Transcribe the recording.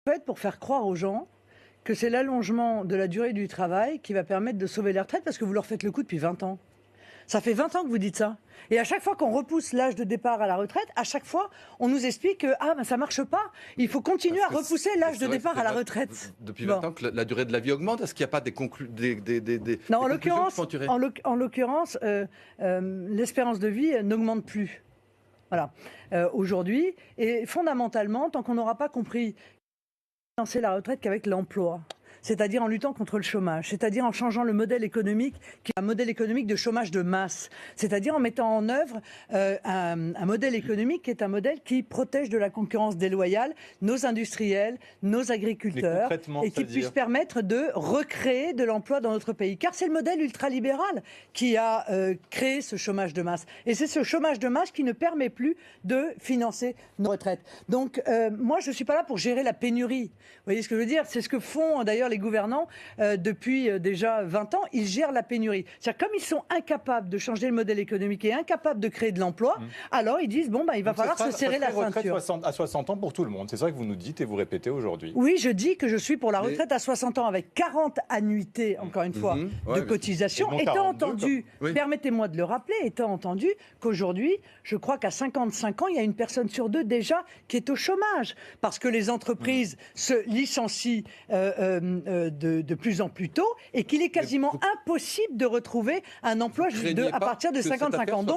fait pour faire croire aux gens que c'est l'allongement de la durée du travail qui va permettre de sauver les retraites parce que vous leur faites le coup depuis 20 ans. Ça fait 20 ans que vous dites ça. Et à chaque fois qu'on repousse l'âge de départ à la retraite, à chaque fois, on nous explique que ça marche pas. Il faut continuer à repousser l'âge de départ à la retraite. Depuis 20 ans que la durée de la vie augmente. Est-ce qu'il n'y a pas Non, en l'occurrence, l'espérance de vie n'augmente plus. Voilà. Aujourd'hui, et fondamentalement, tant qu'on n'aura pas compris financer la retraite qu'avec l'emploi, c'est-à-dire en luttant contre le chômage, c'est-à-dire en changeant le modèle économique, qui est un modèle économique de chômage de masse, c'est-à-dire en mettant en œuvre un modèle économique qui est un modèle qui protège de la concurrence déloyale nos industriels, nos agriculteurs, et qui puisse permettre de recréer de l'emploi dans notre pays. Car c'est le modèle ultralibéral qui a créé ce chômage de masse. Et c'est ce chômage de masse qui ne permet plus de financer nos retraites. Donc moi, je ne suis pas là pour gérer la pénurie. Vous voyez ce que je veux dire? C'est ce que font d'ailleurs les gouvernants depuis déjà 20 ans. Ils gèrent la pénurie. C'est-à-dire, comme ils sont incapables de changer le modèle économique et incapables de créer de l'emploi, alors ils disent, il va falloir se serrer la ceinture. Retraite à 60 ans pour tout le monde. C'est ça que vous nous dites et vous répétez aujourd'hui. Oui, je dis que je suis pour la retraite à 60 ans avec 40 annuités, encore une fois, de cotisation. Étant entendu, permettez-moi de le rappeler, étant entendu qu'aujourd'hui, je crois qu'à 55 ans, il y a une personne sur deux déjà qui est au chômage. Parce que les entreprises se licencient de plus en plus tôt et qu'il est quasiment impossible de retrouver un emploi à partir de 55 ans. Donc,